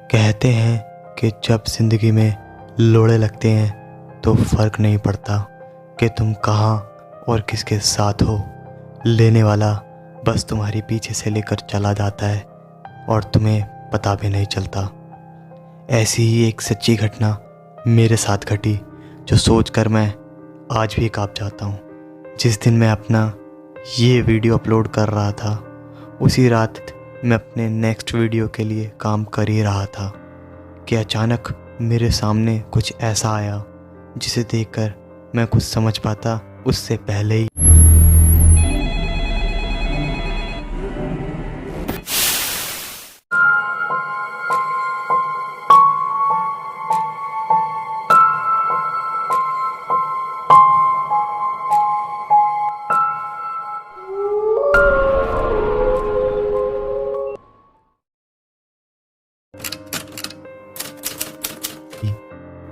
कहते हैं कि जब ज़िंदगी में लोड़े लगते हैं तो फ़र्क नहीं पड़ता कि तुम कहाँ और किसके साथ हो। लेने वाला बस तुम्हारी पीछे से लेकर चला जाता है और तुम्हें पता भी नहीं चलता। ऐसी ही एक सच्ची घटना मेरे साथ घटी जो सोचकर मैं आज भी काँप जाता हूँ। जिस दिन मैं अपना ये वीडियो अपलोड कर रहा था उसी रात मैं अपने नेक्स्ट वीडियो के लिए काम कर ही रहा था कि अचानक मेरे सामने कुछ ऐसा आया जिसे देखकर मैं कुछ समझ पाता उससे पहले ही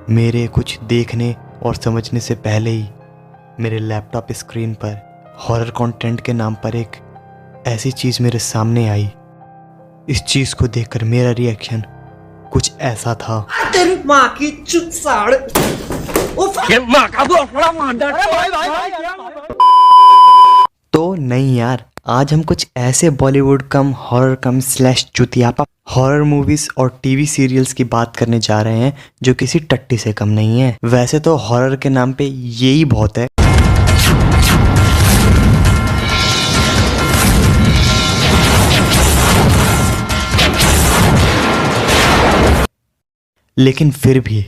मेरे कुछ देखने और समझने से पहले ही मेरे लैपटॉप स्क्रीन पर हॉरर कंटेंट के नाम पर एक ऐसी चीज़ मेरे सामने आई। इस चीज़ को देखकर मेरा रिएक्शन कुछ ऐसा था। तेरी माँ की चुत साड़। माँ का तो नहीं यार, आज हम कुछ ऐसे बॉलीवुड कम हॉरर कम स्लैश चुतियापा हॉरर मूवीज और टीवी सीरियल्स की बात करने जा रहे हैं जो किसी टट्टी से कम नहीं है। वैसे तो हॉरर के नाम पे यही बहुत है, लेकिन फिर भी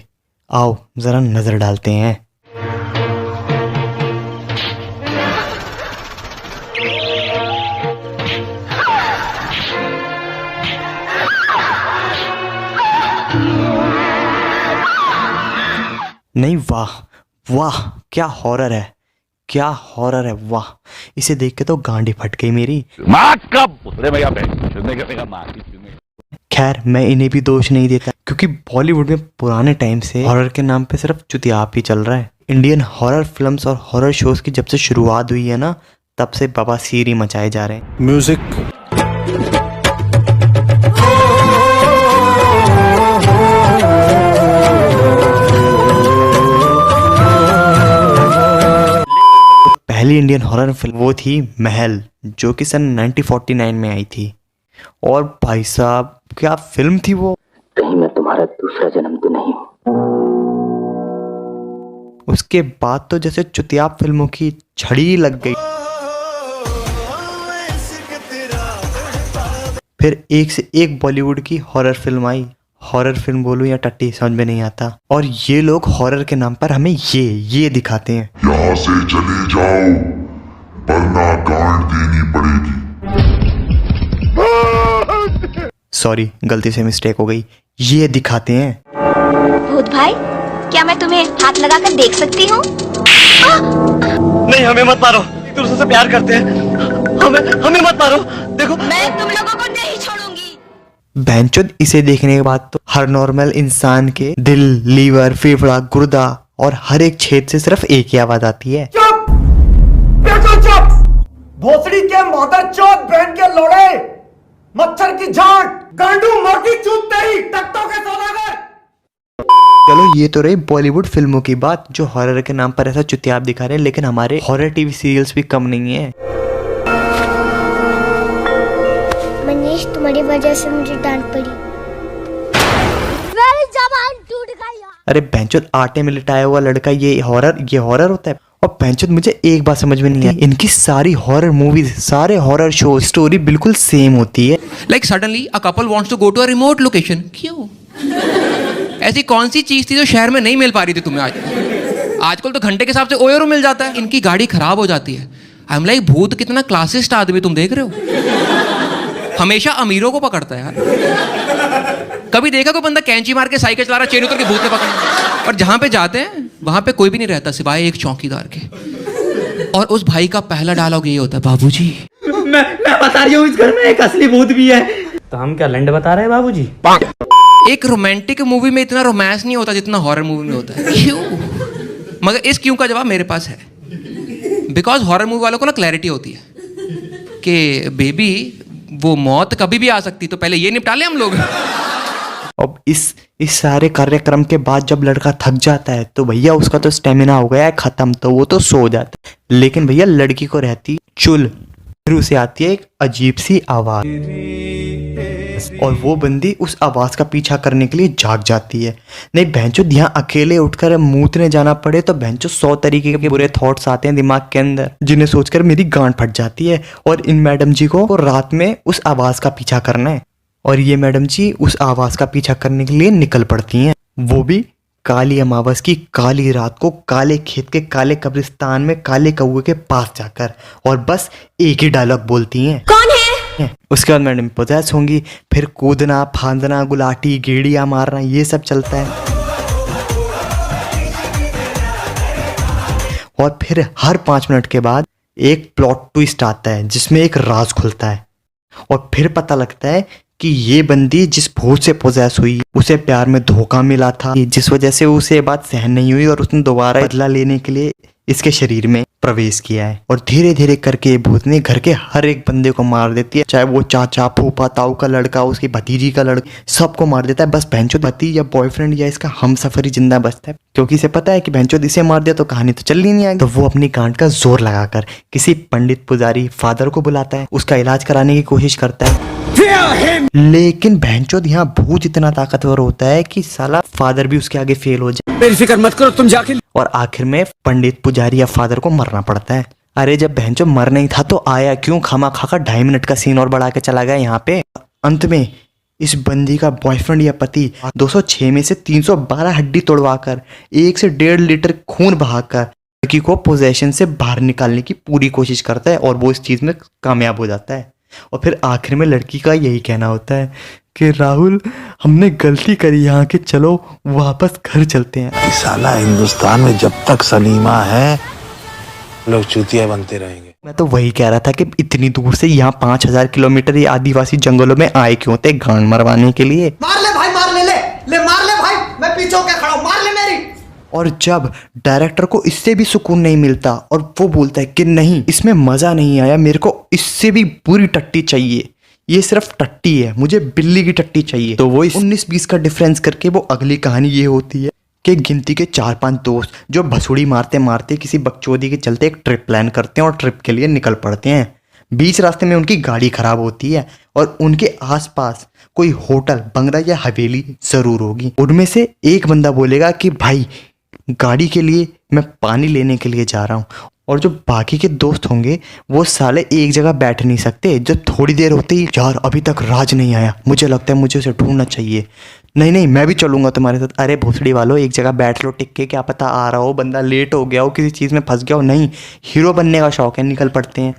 आओ जरा नजर डालते हैं। नहीं, वाह वाह, क्या हॉरर है, क्या हॉरर है, वाह। इसे देख के तो गांडी फट गई मेरी। खैर मैं इन्हें भी दोष नहीं देता क्योंकि बॉलीवुड में पुराने टाइम से हॉरर के नाम पे सिर्फ चुतियाप ही चल रहा है। इंडियन हॉरर फिल्म्स और हॉरर शोज की जब से शुरुआत हुई है ना, तब से बाबा सीरी मचाए जा रहे हैं। म्यूजिक पहली इंडियन हॉरर फिल्म वो थी महल, जो कि सन 1949 में आई थी। और भाई साहब क्या फिल्म थी वो। कहीं मैं तुम्हारा दूसरा जन्म तो नहीं हूं। उसके बाद तो जैसे चुतियाप फिल्मों की छड़ी लग गई। फिर एक से एक बॉलीवुड की हॉरर फिल्म आई। हॉरर फिल्म बोलूं या टट्टी समझ में नहीं आता। और ये लोग हॉरर के नाम पर हमें ये दिखाते हैं। यहाँ से चले जाओ वरना गांड देनी पड़ेगी। सॉरी, गलती से मिस्टेक हो गई। ये दिखाते हैं। भूत भाई, क्या मैं तुम्हें हाथ लगाकर देख सकती हूँ? नहीं, हमें मत मारो, एक दूसरे से प्यार करते हैं। हमें मत मारो। देखो, मैं तुम लोगों को नहीं छोड़ूंगी। बैंचोद, इसे देखने के बाद तो हर नॉर्मल इंसान के दिल, लीवर, फेफड़ा, गुर्दा और हर एक छेद से सिर्फ एक ही आवाज आती है। चुप, बिल्कुल चुप। भोसड़ी के मदर चौथ बहन के लोड़े, मच्छर की झांट, गांडू मोटी चूत तेरी, टट्टों के सौदागर। चलो ये तो रही बॉलीवुड फिल्मों की बात जो हॉरर के नाम पर ऐसा चुतियाप दिखा रहे हैं, लेकिन हमारे हॉरर टीवी सीरियल्स भी कम नहीं है। मनीष, तुम्हारी वजह से मुझे डांट पड़ी। मेरी जबान टूट गई। अरे बैंचोद, आटे में लिटाया हुआ लड़का, ये हॉरर होता है। और बैंचोद, मुझे एक बात समझ में नहीं आई, इनकी सारी हॉरर मूवीज, सारे हॉरर शो स्टोरी बिल्कुल सेम होती है। Like suddenly a couple wants to go to a remote location. क्यों? ऐसी कौन सी चीज थी जो शहर में नहीं मिल पा रही थी तुम्हें? आजकल तो घंटे के हिसाब से ओयो मिल जाता है। इनकी गाड़ी खराब हो जाती है। आई एम लाइक, भूत कितना क्लासिस्ट आदमी तुम देख रहे हो। हमेशा अमीरों को पकड़ता है यार। कभी देखा कोई बंदा कैंची मार के साइकिल चला रहा, चेन उतर के भूत ने पकड़ा? और जहां पे जाते हैं वहां पे कोई भी नहीं रहता सिवाय एक चौकीदार के। और उस भाई का पहला डायलॉग ये होता है, बाबूजी। मैं बता रही हूँ, इस घर में एक असली भूत भी है। तो हम क्या लंड बता रहे हैं बाबूजी? एक रोमांटिक मूवी में इतना रोमांस नहीं होता जितना हॉरर मूवी में होता है। क्यों? मगर इस क्यों का जवाब मेरे पास है। बिकॉज हॉरर मूवी वालों को ना क्लैरिटी होती है कि बेबी वो मौत कभी भी आ सकती, तो पहले ये निपटा ले हम लोग। अब इस सारे कार्यक्रम के बाद जब लड़का थक जाता है तो भैया उसका तो स्टेमिना हो गया है खत्म, तो वो तो सो जाता है। लेकिन भैया लड़की को रहती चुल, फिर उसे आती है एक अजीब सी आवाज और वो बंदी उस आवाज का पीछा करने के लिए जाग जाती है। नहीं भैंचो, यहाँ अकेले उठकर मूतने जाना पड़े तो भैंचो 100 तरीके के बुरे थॉट्स आते हैं दिमाग के अंदर, जिन्हें सोचकर मेरी गांड फट जाती है। और इन मैडम जी को रात में उस आवाज का पीछा करना है और ये मैडम जी उस आवाज का पीछा करने के लिए निकल पड़ती हैं, वो भी काली अमावस की काली रात को, काले खेत के काले कब्रिस्तान में काले कौवे के पास जाकर, और बस एक ही डायलॉग बोलती हैं, कौन है? उसके बाद मैडम पोजेस होंगी, फिर कूदना फांदना गुलाटी गेड़ियां मारना ये सब चलता है। और फिर हर 5 मिनट के बाद एक प्लॉट ट्विस्ट आता है जिसमें एक राज खुलता है और फिर पता लगता है कि ये बंदी जिस भूत से पोजेस हुई उसे प्यार में धोखा मिला था, जिस वजह से उसे ये बात सहन नहीं हुई और उसने दोबारा बदला लेने के लिए इसके शरीर में प्रवेश किया है। और धीरे धीरे करके ये भूत ने घर के हर एक बंदे को मार देती है, चाहे वो चाचा फूफा ताऊ का लड़का उसकी भतीजी का लड़का, सबको मार देता है। बस भैंचोद पति या बॉयफ्रेंड या इसका हमसफर ही जिंदा बचता है, क्योंकि इसे पता है कि भैंचोद इसे मार दिया तो कहानी तो चल ही नहीं आएगी। तो वो अपनी गांड का जोर लगाकर किसी पंडित पुजारी फादर को बुलाता है, उसका इलाज कराने की कोशिश करता है। लेकिन भैंचोद यहाँ भूत इतना ताकतवर होता है कि साला फादर भी उसके आगे फेल हो जाए। मेरी फिक्र मत करो तुम जाके। और आखिर में पंडित पुजारी या फादर को मरना पड़ता है। अरे जब भैंचोद मर नहीं था तो आया क्यों, खामा खाकर 2.5 मिनट का सीन और बढ़ा के चला गया यहाँ पे। अंत में इस बंदी का बॉयफ्रेंड या पति 206 में से 312 हड्डी तोड़वाकर 1 से 1.5 लीटर खून बहाकर लड़की को पोजेशन से बाहर निकालने की पूरी कोशिश करता है और वो इस चीज में कामयाब हो जाता है। और फिर आखिर में लड़की का यही कहना होता है कि राहुल हमने गलती करी यहाँ के, चलो वापस घर चलते हैं। साला हिंदुस्तान में जब तक सलीमा है लोग चूतिया बनते रहेंगे। मैं तो वही कह रहा था कि इतनी दूर से यहाँ 5000 किलोमीटर ये आदिवासी जंगलों में आए क्यों थे, गांड मरवाने के लिए। मार ले भाई, मार ले, ले मार ले भाई, मैं पीछे होके खड़ा हूं, मार ले मेरी। और जब डायरेक्टर को इससे भी सुकून नहीं मिलता और वो बोलता है कि नहीं इसमें मजा नहीं आया, मेरे को इससे भी बुरी टट्टी चाहिए, ये सिर्फ टट्टी है, मुझे बिल्ली की टट्टी चाहिए, तो वो 19-20 का डिफरेंस करके वो अगली कहानी ये होती है कि गिनती के 4-5 दोस्त जो भसुड़ी मारते मारते किसी बकचोदी के चलते एक ट्रिप प्लान करते हैं और ट्रिप के लिए निकल पड़ते हैं। बीच रास्ते में उनकी गाड़ी खराब होती है और उनके आसपास कोई होटल बंगला या हवेली जरूर होगी। उनमें से एक बंदा बोलेगा कि भाई गाड़ी के लिए मैं पानी लेने के लिए जा रहा हूँ, और जो बाकी के दोस्त होंगे वो साले एक जगह बैठ नहीं सकते। जब थोड़ी देर होते ही यार अभी तक राज नहीं आया, मुझे लगता है मुझे उसे ढूंढना चाहिए, नहीं नहीं मैं भी चलूंगा तुम्हारे साथ। अरे भोसड़ी वालों एक जगह बैठ लो टिक के, क्या पता आ रहा हो बंदा लेट हो गया हो किसी चीज़ में फंस गया हो, नहीं हीरो बनने का शौक है, निकल पड़ते हैं।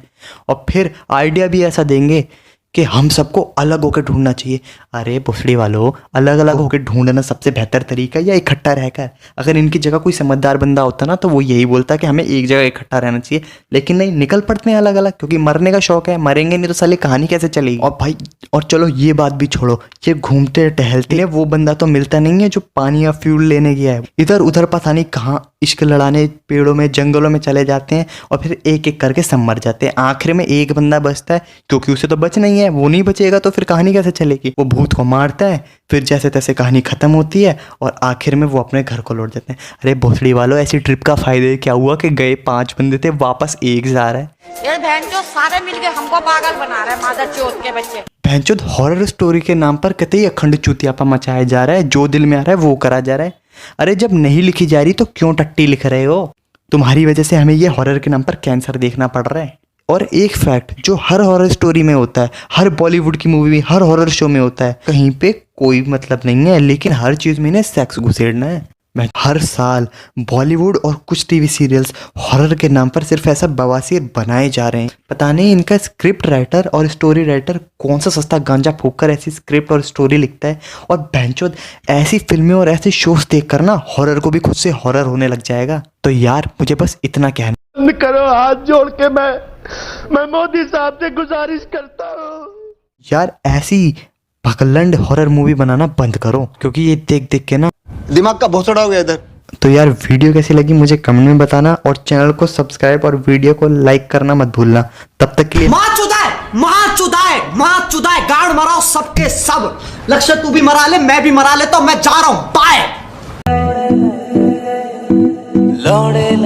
और फिर आइडिया भी ऐसा देंगे कि हम सबको अलग होकर ढूंढना चाहिए। अरे भोसड़ी वालों अलग अलग होकर ढूंढना सबसे बेहतर तरीका या इकट्ठा रहकर। अगर इनकी जगह कोई समझदार बंदा होता ना तो वो यही बोलता कि हमें एक जगह इकट्ठा रहना चाहिए, लेकिन नहीं निकल पड़ते हैं अलग अलग, क्योंकि मरने का शौक है, मरेंगे नहीं तो साली कहानी कैसे चलेगी। और भाई और चलो ये बात भी छोड़ो, ये घूमते टहलते वो बंदा तो मिलता नहीं है जो पानी या फ्यूल लेने गया है, इधर उधर पता नहीं कहाँ इश्क लड़ाने पेड़ों में जंगलों में चले जाते हैं और फिर एक एक करके सब मर जाते हैं। आखिर में एक बंदा बचता है क्योंकि उसे तो बच नहीं है, वो नहीं बचेगा तो फिर कहानी कैसे चलेगी। वो भूत को मारता है, फिर जैसे तैसे कहानी खत्म होती है और आखिर में वो अपने घर को लौट जाते हैं। अरे भोसड़ी वालों ऐसी ट्रिप का फायदे क्या हुआ कि गए 5 बंदे थे वापस एक जा रहा है। ये भैंचोद सारे मिलके हमको पागल बना रहे हैं, मादर चोद के बच्चे। भैंचोद हॉरर स्टोरी के नाम पर कतई अखंड चूतियापा मचाया जा रहा है, जो दिल में आ रहा है वो करा जा रहा है। अरे जब नहीं लिखी जा रही तो क्यों टट्टी लिख रहे हो? तुम्हारी वजह से हमें ये हॉरर के नाम पर कैंसर देखना पड़ रहा है। और एक फैक्ट जो हर हॉरर स्टोरी में होता है, हर बॉलीवुड की मूवी में, हर हॉरर शो में होता है, कहीं पे कोई मतलब नहीं है लेकिन हर चीज में इन्हें सेक्स घुसेड़ना है। हर साल बॉलीवुड और कुछ टीवी सीरियल्स हॉरर के नाम पर सिर्फ ऐसा बवासीर बनाए जा रहे हैं। पता नहीं इनका स्क्रिप्ट राइटर और स्टोरी राइटर कौन सा सस्ता गांजा फूंक कर ऐसी स्क्रिप्ट और स्टोरी लिखता है। और भैंचोद ऐसी फिल्में और ऐसे शोज देख कर ना हॉरर को भी खुद से हॉरर होने लग जाएगा। तो यार मुझे बस इतना कहना करो, हाथ जोड़ के मैं मोदी साहब से गुजारिश करता हूँ यार ऐसी भकलंड हॉरर मूवी बनाना बंद करो, क्योंकि ये देख देख के ना दिमाग का भोसड़ा हो गया इधर। तो यार वीडियो कैसी लगी मुझे कमेंट में बताना और चैनल को सब्सक्राइब और वीडियो को लाइक करना मत भूलना। तब तक के लिए मार चुदा है। माँ चुदाए गाड़ मराओ सबके सब। लक्ष्य तू भी मरा ले, मैं भी मरा ले, तो मैं जा रहा हूं, बाय। लौड़े